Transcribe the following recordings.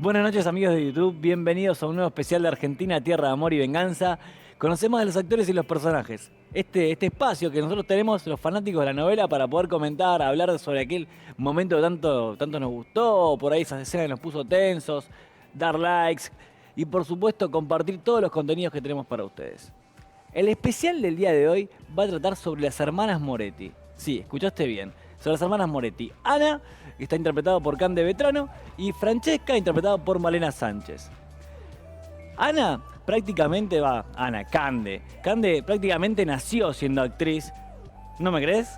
Buenas noches amigos de YouTube, bienvenidos a un nuevo especial de Argentina, Tierra de Amor y Venganza. Conocemos a los actores y los personajes. Este espacio que nosotros tenemos, los fanáticos de la novela, para poder comentar, hablar sobre aquel momento que tanto nos gustó, por ahí esas escenas que nos puso tensos, dar likes y por supuesto compartir todos los contenidos que tenemos para ustedes. El especial del día de hoy va a tratar sobre las hermanas Moretti. Sí, escuchaste bien. Sobre las hermanas Moretti. Ana, que está interpretado por Cande Vetrano, y Francesca, interpretada por Malena Sánchez. Cande prácticamente nació siendo actriz. ¿No me crees?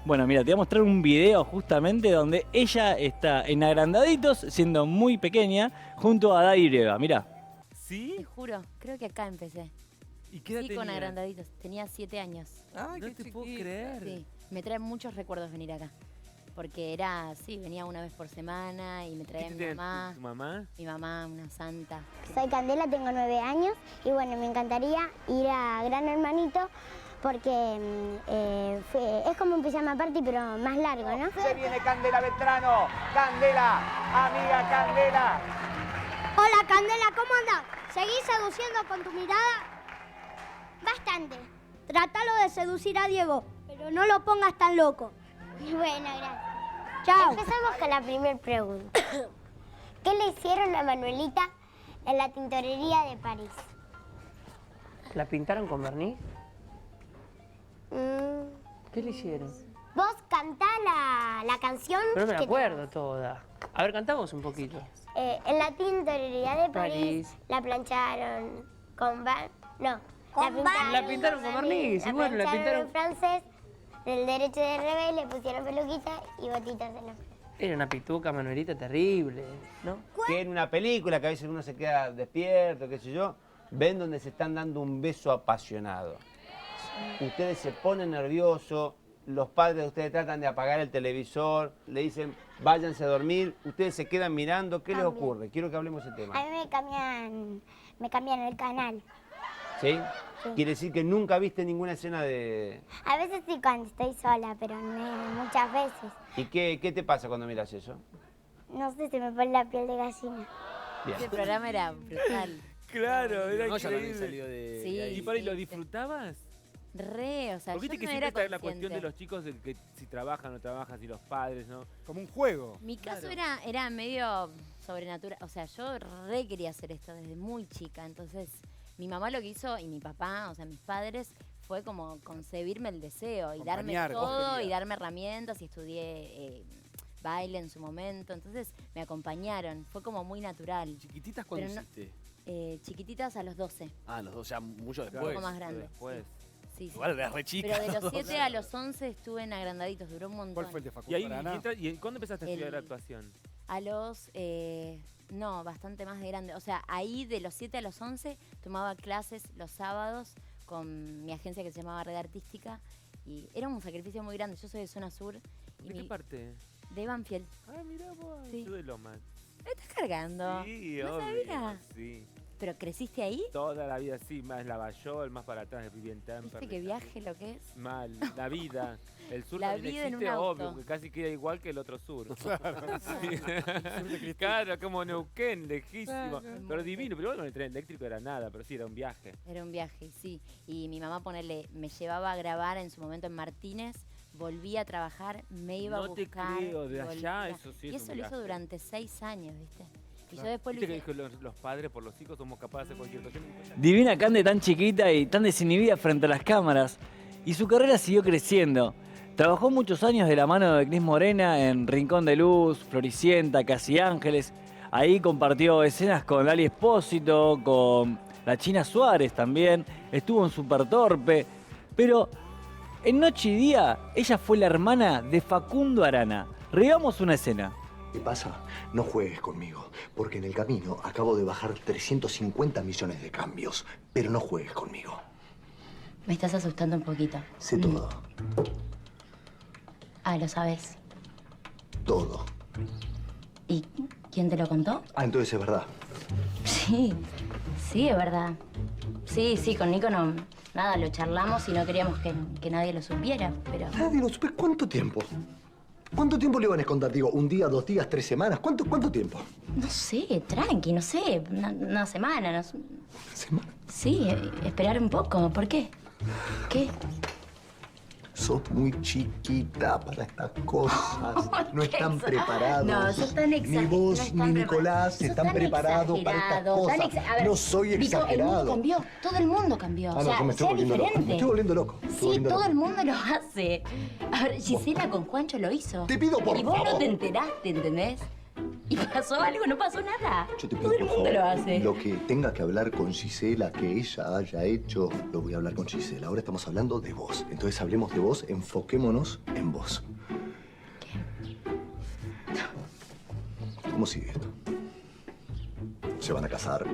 Bueno, mira, te voy a mostrar un video justamente donde ella está en Agrandaditos, siendo muy pequeña, junto a Dai Breva. Mirá. ¿Sí? Te juro, creo que acá empecé. ¿Y qué edad Sí, con tenías? Agrandaditos. Tenía 7 años. Ay, no te puedo creer. Sí, me trae muchos recuerdos venir acá. Porque venía una vez por semana y me traía ¿Qué mi te mamá. ¿Tu mamá? Mi mamá, una santa. Soy Candela, tengo 9 años y bueno, me encantaría ir a Gran Hermanito porque es como un pijama party pero más largo, ¿no? Se viene Candela Vetrano. Candela, amiga Candela. Hola Candela, ¿cómo andás? ¿Seguís seduciendo con tu mirada? Bastante. Trátalo de seducir a Diego, pero no lo pongas tan loco. Bueno, gracias. Chao. Empezamos con la primera pregunta. ¿Qué le hicieron a Manuelita en la tintorería de París? ¿La pintaron con barniz? ¿Qué le hicieron? Vos cantá la canción. No me la que acuerdo toda. A ver, cantamos un poquito. en la tintorería de París, París. la plancharon con no, La pintaron con barniz, y bueno, la pintaron. en francés, del derecho de revés, le pusieron peluquita y botitas en la frente. Era una pituca, Manuelita, terrible, ¿no? Que en una película que a veces uno se queda despierto, qué sé yo, ven donde se están dando un beso apasionado. Ustedes se ponen nerviosos, los padres de ustedes tratan de apagar el televisor, le dicen váyanse a dormir, ustedes se quedan mirando, ¿qué les También. ocurre? Quiero que hablemos ese tema. A mí me cambian el canal. ¿Sí? Sí. Quiere decir que nunca viste ninguna escena de... A veces sí cuando estoy sola, pero no muchas veces. ¿Y qué te pasa cuando miras eso? No sé, se me pone la piel de gallina. Bien. Ese programa era brutal. Claro, era No, ya también increíble. salió de Sí. ahí. ¿Y por ahí lo Sí. disfrutabas? Re, o sea, Porque yo viste que no siempre era está la cuestión de consciente. los chicos, de que si trabajan o no trabajan, si los padres, ¿no? Como un juego. Mi caso Claro. era medio sobrenatural. O sea, yo re quería hacer esto desde muy chica. Entonces, mi mamá lo que hizo y mi papá, o sea, mis padres, fue como concebirme el deseo y darme Acompañar, vos todo y querías. darme herramientas y estudié baile en su momento. Entonces, me acompañaron. Fue como muy natural. ¿Chiquititas cuándo Pero no- hiciste? Chiquititas a los 12, Ah, los dos, ya mucho un después. poco más grandes. Después. Sí, sí. Igual eras re chica. Pero de los 7 12. a los 11 estuve en Agrandaditos, duró un montón. ¿Cuál fue el de Facundo ¿Y ahí, Arana? y cuándo empezaste a estudiar El- actuación? A los, no, bastante más de grande. O sea, ahí de los 7 a los 11 tomaba clases los sábados con mi agencia que se llamaba Red Artística. Y era un sacrificio muy grande. Yo soy de zona sur. Y ¿De qué parte? de Banfield. Ah, mirá vos, Sí. yo de Lomas. ¿Me estás cargando? Sí, ¿No obvio. sabía? Sí. ¿Pero creciste ahí? Toda la vida sí, más Lavallol, más para atrás, viví en Temperley. ¿Viste qué viaje lo que es? Mal, la vida. El sur La también vida en un existe, auto. obvio, que casi queda igual que el otro sur. Sí. Claro, como Neuquén, lejísimo. Claro. Pero divino, pero bueno, el tren eléctrico era nada, pero sí, era un viaje. Era un viaje, sí. Y mi mamá, me llevaba a grabar en su momento en Martínez, volvía a trabajar, me iba a No te buscar. creo, de allá, volvía. eso sí Y es eso un lo hizo viaje. durante 6 años, ¿viste? Y yo Claro. después lo Viste que hice. dijo los padres por los hijos somos capaces de hacer cualquier cosa. Divina Cande, tan chiquita y tan desinhibida frente a las cámaras. Y su carrera siguió creciendo. Trabajó muchos años de la mano de Cris Morena en Rincón de Luz, Floricienta, Casi Ángeles. Ahí compartió escenas con Lali Espósito, con la China Suárez también. Estuvo en Super Torpe. Pero en Noche y Día, ella fue la hermana de Facundo Arana. Revivamos una escena. ¿Qué pasa? No juegues conmigo, porque en el camino acabo de bajar 350 millones de cambios. Pero no juegues conmigo. Me estás asustando un poquito. Sé todo, Ah, lo sabes. todo. ¿Y quién te lo contó? Ah, entonces es verdad. Sí, sí, es verdad. Sí, con Nico no, nada, lo charlamos y no queríamos que nadie lo supiera, pero... Nadie lo supe. ¿Cuánto tiempo? ¿Cuánto tiempo le van a esconder? Digo, ¿un día, 2 días, 3 semanas? ¿Cuánto tiempo? No sé, tranqui, no sé. Una semana, no sé. ¿Semana? Sí, esperar un poco. ¿Por qué? ¿Qué? Sos muy chiquita para estas cosas. No están preparados. No, sos tan Ni exagerado. vos ni Nicolás están preparados para estas cosas. No soy exagerado. El mundo cambió, todo el mundo cambió. Ah, no, yo me estoy volviendo loco. Me estoy volviendo loco. Sí, todo el mundo lo hace. A ver, Gisela con Juancho lo hizo. Te pido por Y vos favor. no te enteraste, ¿entendés? Y pasó algo, no pasó nada. Yo te pido, Todo el por mundo favor, lo hace. lo que tenga que hablar con Gisela, que ella haya hecho, lo voy a hablar con Gisela. Ahora estamos hablando de vos. Entonces hablemos de vos, enfoquémonos en vos. ¿Cómo sigue esto? ¿Se van a casar?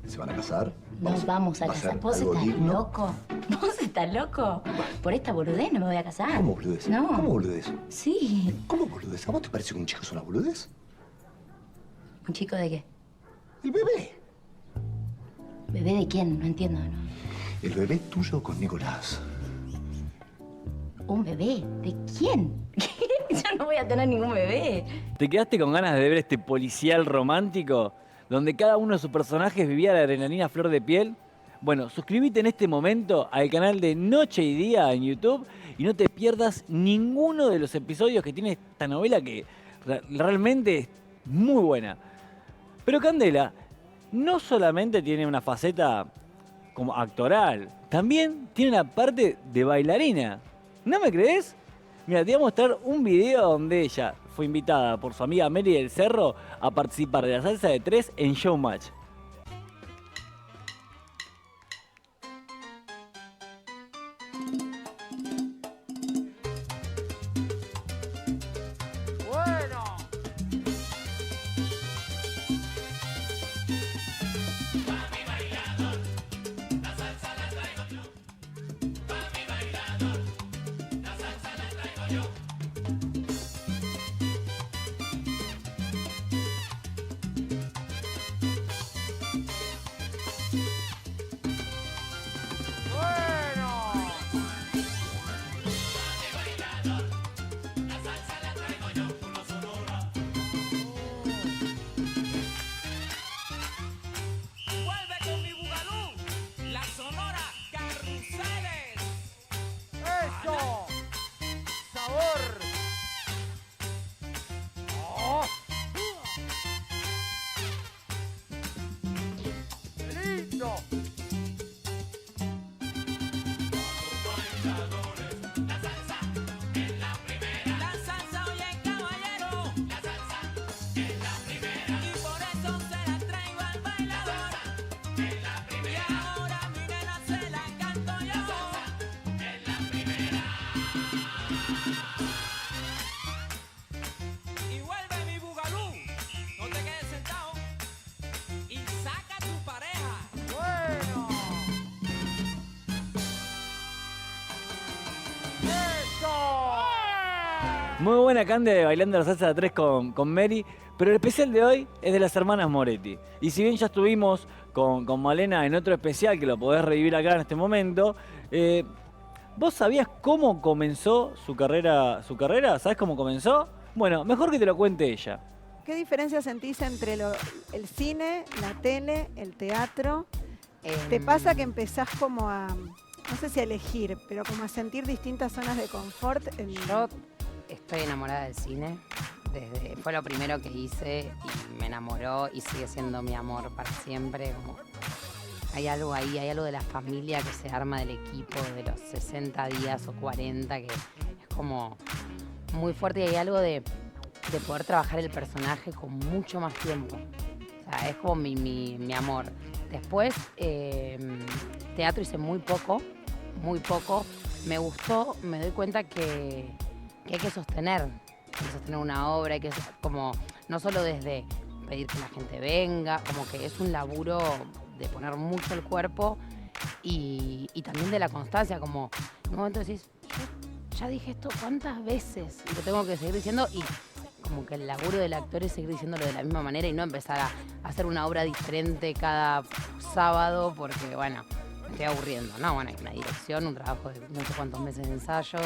¿Se van a casar? Nos vamos a ¿Va casar. ser ¿Vos algo estás digno? loco? ¿Vos estás loco? Por esta boludez no me voy a casar. ¿Cómo boludez? No. ¿Cómo boludez? Sí. ¿Cómo boludez? ¿A vos te parece que un chico es una boludez? ¿Un chico de qué? El bebé. ¿Bebé de quién? No entiendo, ¿no? El bebé tuyo con Nicolás. ¿Un bebé? ¿De quién? Yo no voy a tener ningún bebé. ¿Te quedaste con ganas de ver este policial romántico donde cada uno de sus personajes vivía la adrenalina a flor de piel? Bueno, suscríbete en este momento al canal de Noche y Día en YouTube y no te pierdas ninguno de los episodios que tiene esta novela que realmente es muy buena. Pero Candela no solamente tiene una faceta como actoral, también tiene una parte de bailarina. ¿No me crees? Mira, te voy a mostrar un video donde ella fue invitada por su amiga Mary del Cerro a participar de la salsa de 3 en Showmatch. Vuelve con mi bugalú, la sonora Carruseles. ¡Eso! ¡Sabor! ¡Oh! ¡Lindo! La salsa, oye caballero, la salsa es la primera y por eso se la traigo al bailador. Es la primera y ahora mi nena se la canto yo. La salsa es la primera. Y vuelve mi bugalú, no te quedes sentado y saca a tu pareja. ¡Bueno! ¡Eso! Muy buena Cande de Bailando la Salsa de 3 con Mary, pero el especial de hoy es de las hermanas Moretti. Y si bien ya estuvimos con Malena en otro especial, que lo podés revivir acá en este momento, ¿vos sabías cómo comenzó su carrera? ¿Sabés cómo comenzó? Bueno, mejor que te lo cuente ella. ¿Qué diferencia sentís entre el cine, la tele, el teatro? ¿Te pasa que empezás como a, no sé si a elegir, pero como a sentir distintas zonas de confort? Yo estoy enamorada del cine. Fue lo primero que hice y me enamoró y sigue siendo mi amor para siempre. Como hay algo ahí, hay algo de la familia que se arma del equipo de los 60 días o 40 que es como muy fuerte y hay algo de poder trabajar el personaje con mucho más tiempo. O sea, es como mi amor. Después, teatro hice muy poco. Me gustó, me doy cuenta que hay que sostener una obra, hay que como, no solo desde pedir que la gente venga, como que es un laburo de poner mucho el cuerpo y también de la constancia, como en un momento decís, yo ya dije esto cuántas veces y lo tengo que seguir diciendo y como que el laburo del actor es seguir diciéndolo de la misma manera y no empezar a hacer una obra diferente cada sábado porque, bueno, me estoy aburriendo, ¿no? Bueno, hay una dirección, un trabajo de no sé cuántos meses de ensayos.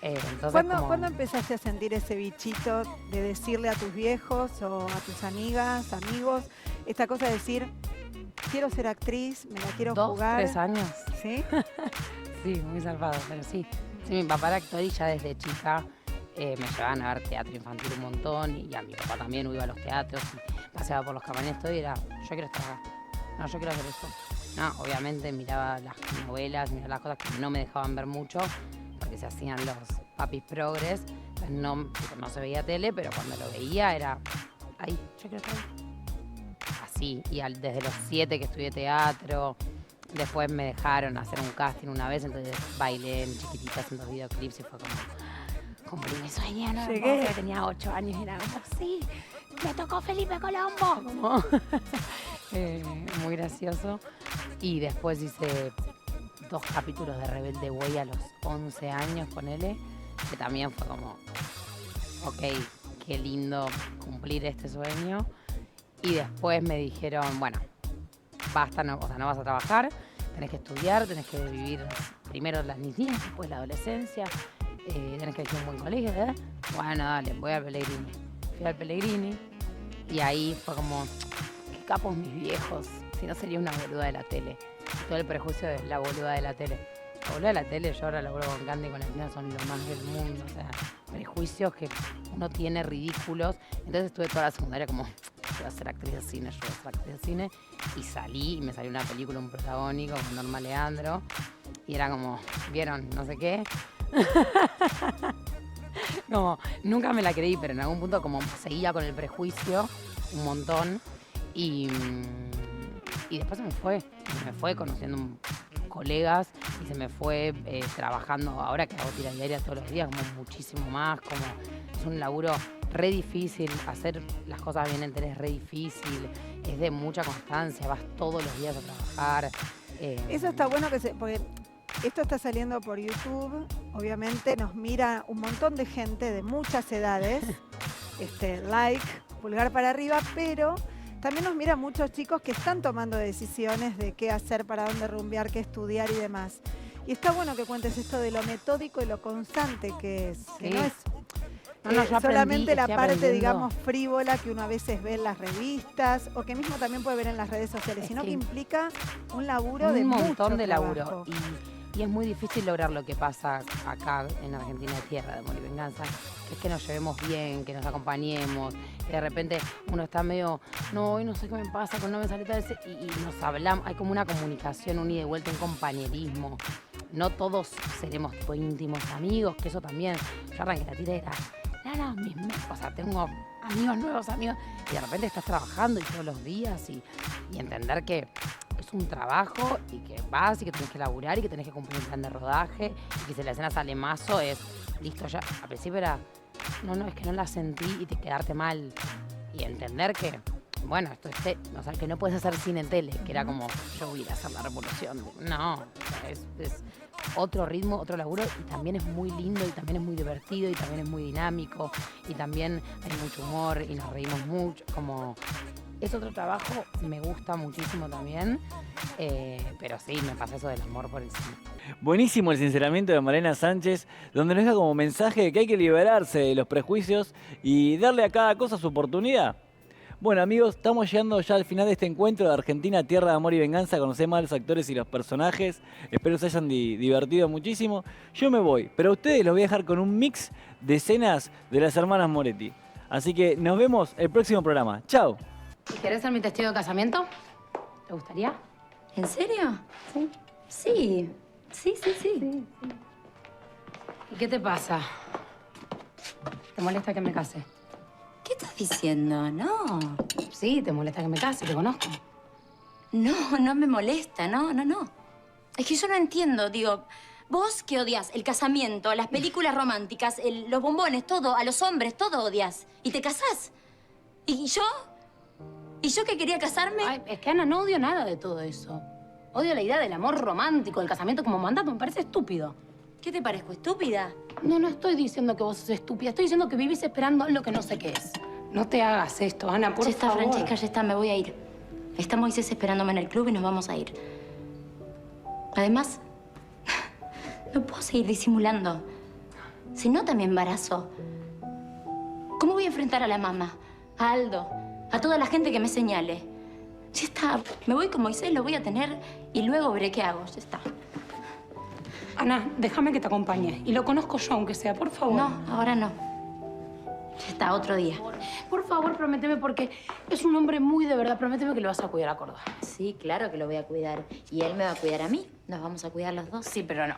Entonces, ¿Cuándo empezaste a sentir ese bichito de decirle a tus viejos o a tus amigas, amigos, esta cosa de decir, quiero ser actriz, me la quiero 2, jugar? 3 años. ¿Sí? Sí, muy zarpado, pero sí. Sí, mi papá era actor y ya desde chica me llevaban a ver teatro infantil un montón y a mi papá también iba a los teatros y paseaba por los camarines todo y era, yo quiero estar acá. No, yo quiero hacer esto. No, obviamente miraba las novelas, miraba las cosas que no me dejaban ver mucho porque se hacían los papis progres, pues no se veía tele, pero cuando lo veía era ahí, yo quiero estar ahí. Así, y desde los 7 que estudié teatro, después me dejaron hacer un casting una vez, entonces bailé en chiquitita haciendo videoclips y fue como cumplí mi sueño, ¿no? Llegué. Tenía 8 años y era como, sí, me tocó Felipe Colombo. Como, muy gracioso. Y después hice 2 capítulos de Rebelde Way a los 11 años, ponele, que también fue como, ok, qué lindo cumplir este sueño. Y después me dijeron, bueno, basta, no vas a trabajar, tenés que estudiar, tenés que vivir primero la niñez, después la adolescencia, tenés que elegir un buen colegio, ¿eh? Bueno, dale, voy al Pellegrini. Fui al Pellegrini y ahí fue como, qué capos mis viejos, si no sería una boluda de la tele. Todo el prejuicio de la boluda de la tele. La boluda de la tele, yo ahora laburo con Candy y con Latina, son lo más del mundo, o sea, prejuicios que uno tiene ridículos. Entonces estuve toda la secundaria como, yo voy a ser actriz de cine, yo voy a ser actriz de cine. Y salí y me salió una película, un protagónico con Norma Leandro. Y era como, ¿vieron? No sé qué. Como, nunca me la creí, pero en algún punto como seguía con el prejuicio un montón. Y después se me fue conociendo colegas y se me fue trabajando ahora que hago tira diaria todos los días, como muchísimo más, como es un laburo re difícil, hacer las cosas bien en tele es re difícil, es de mucha constancia, vas todos los días a trabajar. Eso está bueno porque esto está saliendo por YouTube, obviamente nos mira un montón de gente de muchas edades, like, pulgar para arriba, pero también nos miran muchos chicos que están tomando decisiones de qué hacer, para dónde rumbear, qué estudiar y demás. Y está bueno que cuentes esto de lo metódico y lo constante que es. Que Sí. no es yo solamente la estoy parte, aprendiendo. digamos, frívola que uno a veces ve en las revistas o que mismo también puede ver en las redes sociales, Es sino que que implica un laburo de un mucho montón de laburo. trabajo. Y es muy difícil lograr lo que pasa acá en Argentina de tierra de Amor y Venganza, que es que nos llevemos bien, que nos acompañemos, que de repente uno está medio, no, hoy no sé qué me pasa, no me sale tal vez, y nos hablamos, hay como una comunicación, un ida y vuelta, un compañerismo. No todos seremos tipo íntimos amigos, que eso también, yo arranqué la tira y era, o sea, tengo amigos, nuevos amigos, y de repente estás trabajando y todos los días y entender que es un trabajo y que vas y que tenés que laburar y que tenés que cumplir un plan de rodaje y que si la escena sale mazo es, listo ya, al principio era, no, es que no la sentí y te quedarte mal y entender que, bueno, esto es o sea, que no puedes hacer cine en tele, que era como, yo voy a ir a hacer la revolución, no, o sea, es otro ritmo, otro laburo y también es muy lindo y también es muy divertido y también es muy dinámico y también hay mucho humor y nos reímos mucho, como es otro trabajo, me gusta muchísimo también, pero sí, me pasa eso del amor por el cine. Buenísimo el sinceramiento de Malena Sánchez, donde nos deja como mensaje de que hay que liberarse de los prejuicios y darle a cada cosa su oportunidad. Bueno amigos, estamos llegando ya al final de este encuentro de Argentina, Tierra de Amor y Venganza. Conocemos a los actores y los personajes. Espero se hayan divertido muchísimo. Yo me voy, pero a ustedes los voy a dejar con un mix de escenas de las hermanas Moretti. Así que nos vemos el próximo programa. ¡Chao! ¿Querés ser mi testigo de casamiento? ¿Te gustaría? ¿En serio? Sí. Sí. ¿Y qué te pasa? ¿Te molesta que me case? ¿Qué estás diciendo? No. Sí, te molesta que me case, te conozco. No me molesta, no. Es que yo no entiendo, digo, vos que odias el casamiento, las películas románticas, los bombones, todo, a los hombres, todo odias. ¿Y te casás? ¿Y yo? ¿Y yo que quería casarme? Ay, es que Ana, no odio nada de todo eso. Odio la idea del amor romántico, del casamiento como mandato, me parece estúpido. ¿Qué te parezco, estúpida? No estoy diciendo que vos sos estúpida, estoy diciendo que vivís esperando algo que no sé qué es. No te hagas esto, Ana, por Ya está, favor. Francesca, ya está, me voy a ir. Está Moisés esperándome en el club y nos vamos a ir. Además, no puedo seguir disimulando. Se nota mi embarazo. ¿Cómo voy a enfrentar a la mamá, a Aldo, a toda la gente que me señale? Ya está, me voy con Moisés, lo voy a tener y luego veré qué hago, ya está. Ana, déjame que te acompañe. Y lo conozco yo, aunque sea, por favor. No, ahora no. Ya está, otro día. Por favor, prométeme, porque es un hombre muy de verdad. Prométeme que lo vas a cuidar a Córdoba. Sí, claro que lo voy a cuidar. Y él me va a cuidar a mí. Nos vamos a cuidar los dos. Sí, pero no.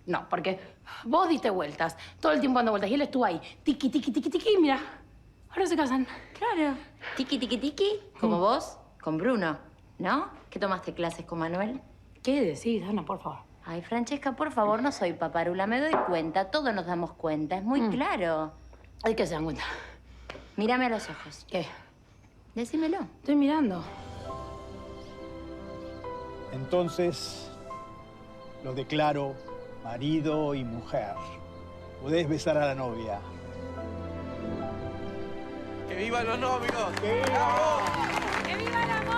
No, porque vos diste vueltas. Todo el tiempo dando vueltas. Y él estuvo ahí. Tiki, tiki, tiki, tiki. Y mira, ahora se casan. Claro. Tiki, tiki, tiki. Como vos, con Bruno. ¿No? ¿Qué tomaste clases con Manuel? ¿Qué decís, Ana, por favor? Ay, Francesca, por favor, no soy paparula. Me doy cuenta. Todos nos damos cuenta. Es muy claro. Hay que se dan cuenta. Mírame a los ojos. ¿Qué? Decímelo. Estoy mirando. Entonces, lo declaro marido y mujer. Podés besar a la novia. ¡Que vivan los novios! ¡Que viva vos! ¡Que viva la